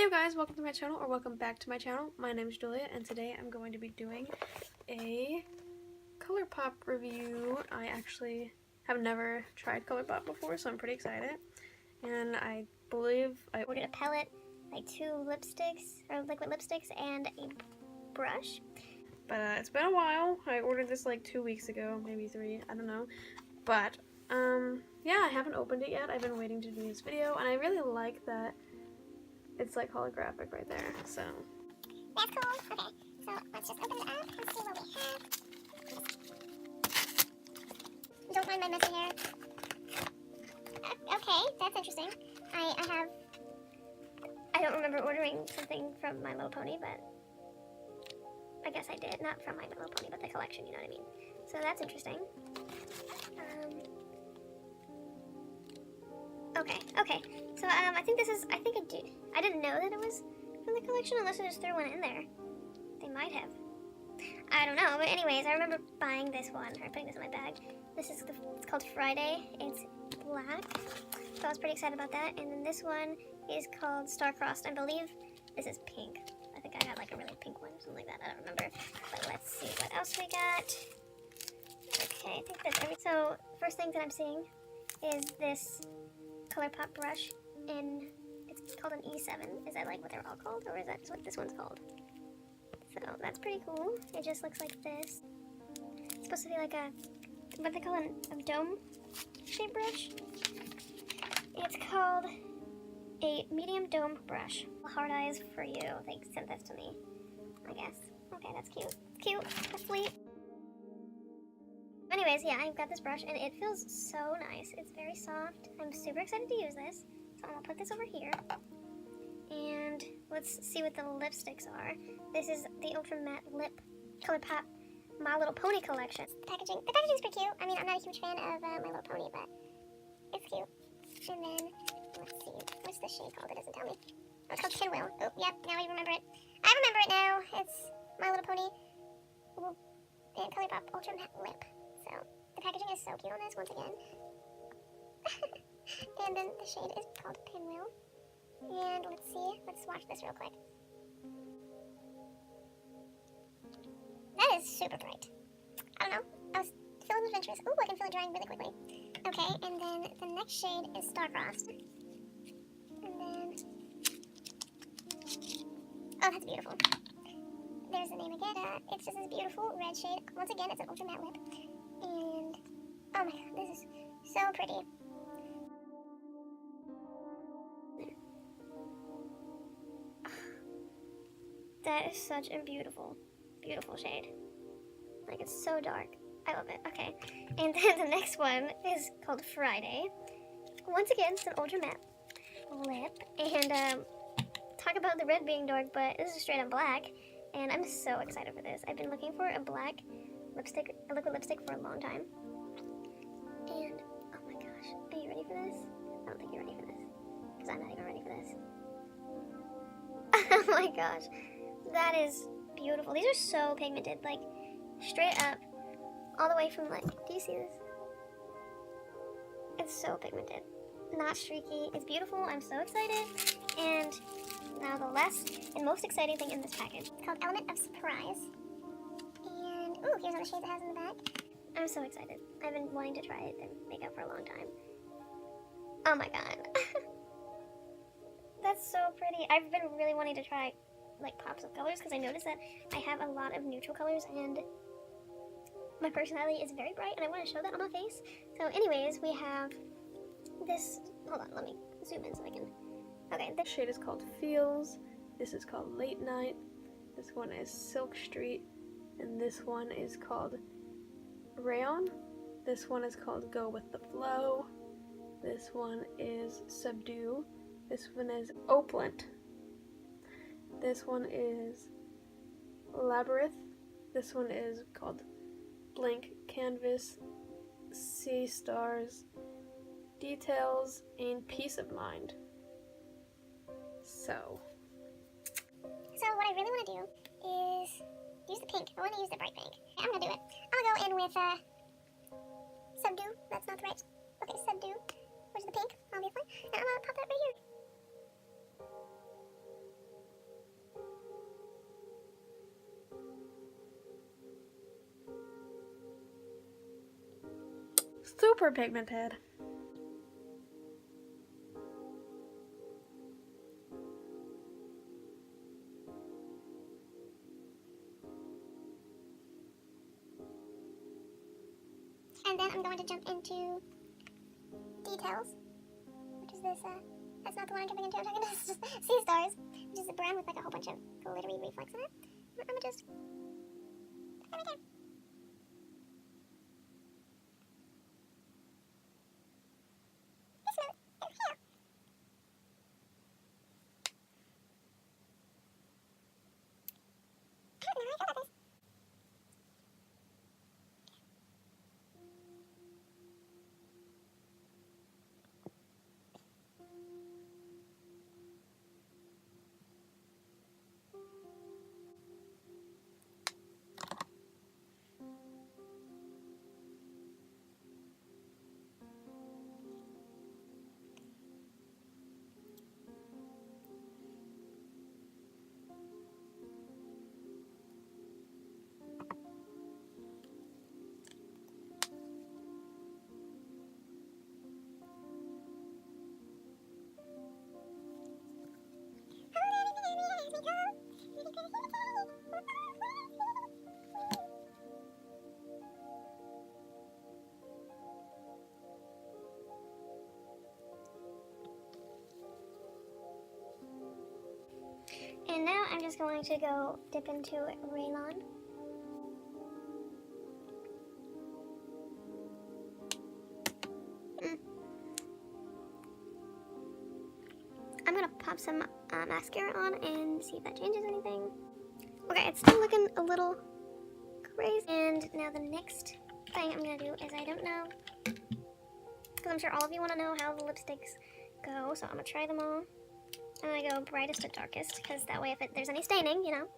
Hey guys, welcome to my channel, or welcome back to my channel. My name is Julia, and today I'm going to be doing a Colourpop review. I actually have never tried Colourpop before, so I'm pretty excited. And I believe I ordered a palette, like 2 lipsticks, or liquid lipsticks, and a brush. But it's been a while. I ordered this like 2 weeks ago, maybe 3, I don't know. But, yeah, I haven't opened it yet. I've been waiting to do this video, and I really like that it's like holographic right there, so. That's cool. Okay, so let's just open it up and see what we have. Don't mind my messy hair. Okay, that's interesting. I don't remember ordering something from My Little Pony, but I guess I did. Not from My Little Pony, but the collection, you know what I mean? So that's interesting. Okay. So, I think I didn't know that it was from the collection unless I just threw one in there. They might have. I don't know, but anyways, I remember buying this one, or putting this in my bag. It's called Friday. It's black, so I was pretty excited about that. And then this one is called Star-Crossed. I believe this is pink. I think I got like a really pink one or something like that. I don't remember. But let's see what else we got. Okay, I think that's everything. So, first thing that I'm seeing is this Colourpop brush it's called an E7. Is that like what they're all called, or is that what this one's called? So that's pretty cool. It just looks like this. It's supposed to be like what they call a dome shape brush. It's called a medium dome brush. Hard eyes for you. They sent this to me, I guess. Okay, that's cute. Cute. That's sweet. Anyways, yeah, I've got this brush, and it feels so nice. It's very soft. I'm super excited to use this. So I'm gonna put this over here. And let's see what the lipsticks are. This is the Ultra Matte Lip Colourpop My Little Pony collection. The packaging's pretty cute. I mean, I'm not a huge fan of My Little Pony, but it's cute. And then, let's see, what's the shade called? It doesn't tell me. Oh, it's called Pinwheel. Oh, yep, now I remember it. I remember it now. It's My Little Pony and Colourpop Ultra Matte Lip. So, the packaging is so cute on this, once again. And then the shade is called Pinwheel. And let's watch this real quick. That is super bright. I don't know, I was feeling adventurous. Ooh, I can feel it drying really quickly. Okay, and then the next shade is Star-Crossed. And then, oh, that's beautiful. There's the name again. It's just this beautiful red shade. Once again, it's an ultra matte lip. And, oh my god, this is so pretty. That is such a beautiful, beautiful shade. Like, it's so dark. I love it. Okay. And then the next one is called Friday. Once again, it's an ultra matte lip. And, talk about the red being dark, but this is straight up black. And I'm so excited for this. I've been looking for a black lipstick, a liquid lipstick for a long time. And, oh my gosh. Are you ready for this? I don't think you're ready for this. Because I'm not even ready for this. Oh my gosh. That is beautiful. These are so pigmented, like straight up, all the way from like, do you see this? It's so pigmented, not streaky. It's beautiful. I'm so excited. And now the last and most exciting thing in this package. It's called Element of Surprise. And, ooh, here's all the shades it has in the back. I'm so excited. I've been wanting to try it and makeup for a long time. Oh my god. That's so pretty. I've been really wanting to try like pops of colors because I noticed that I have a lot of neutral colors and my personality is very bright and I want to show that on my face. So anyways, we have this, hold on, let me zoom in so I can, okay. This shade is called Feels, this is called Late Night, this one is Silk Street, and this one is called Rayon, this one is called Go With The Flow, this one is Subdue, this one is Opulent, this one is Labyrinth, this one is called Blank Canvas, Sea Stars, Details, and Peace of Mind. So what I really want to do is use the pink. I want to use the bright pink. I'm going to do it. I'm going to go in with Subdue. That's not the right. Okay, Subdue. Where's the pink, obviously. And I'm going to pop that right here. super pigmented. And then I'm going to jump into Details, which is this, that's not the one I'm jumping into, I'm talking to Sea Stars, which is a brown with like a whole bunch of glittery reflex in it. I'm gonna just put that right there. This note is here. I don't know how I feel about this. And now I'm just going to go dip into Raylon. I'm gonna pop some mascara on and see if that changes anything. Okay, it's still looking a little crazy. And now the next thing I'm gonna do is, I don't know, because I'm sure all of you want to know how the lipsticks go, so I'm gonna try them all. I'm gonna go brightest to darkest, because that way if there's any staining, you know.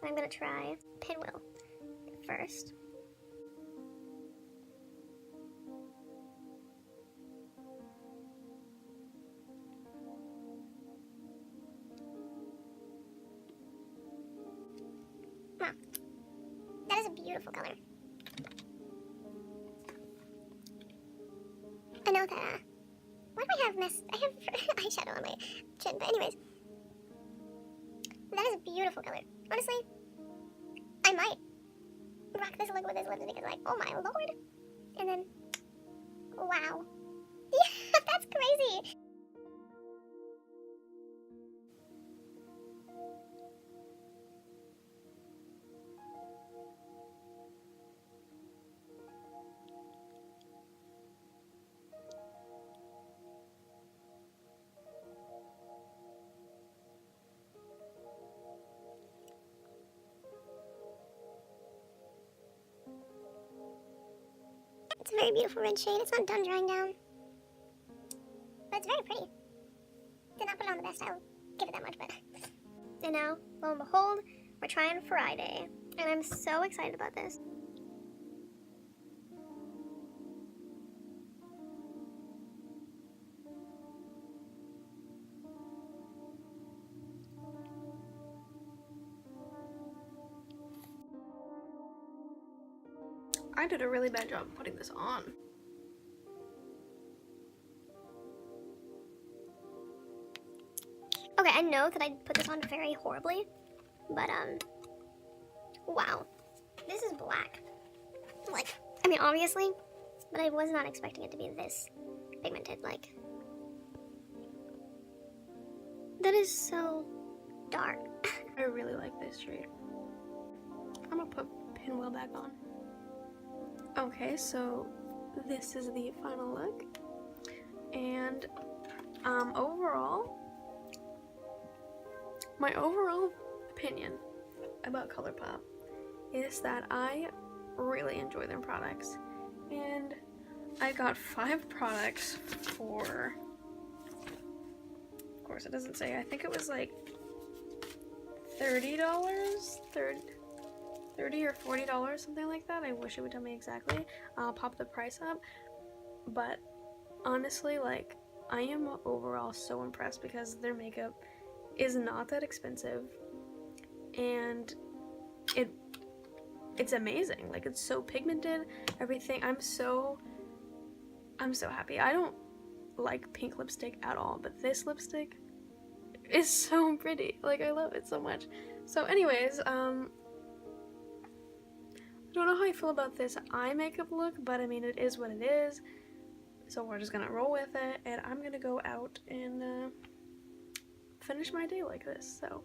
I'm gonna try Pinwheel first. Wow, that is a beautiful color. I know that, why do I have eyeshadow on my chin, but anyways. That is a beautiful color. Honestly, I might rock this look with this lipstick because, like, oh my lord. And then, wow. Yeah, that's crazy. It's a very beautiful red shade. It's not done drying down, but it's very pretty. Did not put it on the best, I'll give it that much, but. And now, lo and behold, we're trying Friday, and I'm so excited about this. I did a really bad job putting this on. Okay, I know that I put this on very horribly, but, wow. This is black. Like, I mean, obviously, but I was not expecting it to be this pigmented, like. That is so dark. I really like this shade. I'm gonna put Pinwheel back on. Okay, so this is the final look, and overall, my overall opinion about Colourpop is that I really enjoy their products, and I got 5 products for, of course it doesn't say, I think it was like $30, $30 or $40, something like that. I wish it would tell me exactly. I'll pop the price up, but honestly, like, I am overall so impressed because their makeup is not that expensive, and it's amazing. Like, it's so pigmented, everything. I'm so I'm so happy. I don't like pink lipstick at all, but this lipstick is so pretty. Like, I love it so much. So anyways, I don't know how I feel about this eye makeup look, but I mean, it is what it is. So we're just gonna roll with it, and I'm gonna go out and finish my day like this. So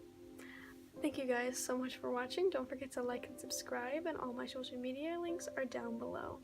thank you guys so much for watching. Don't forget to like and subscribe, and all my social media links are down below.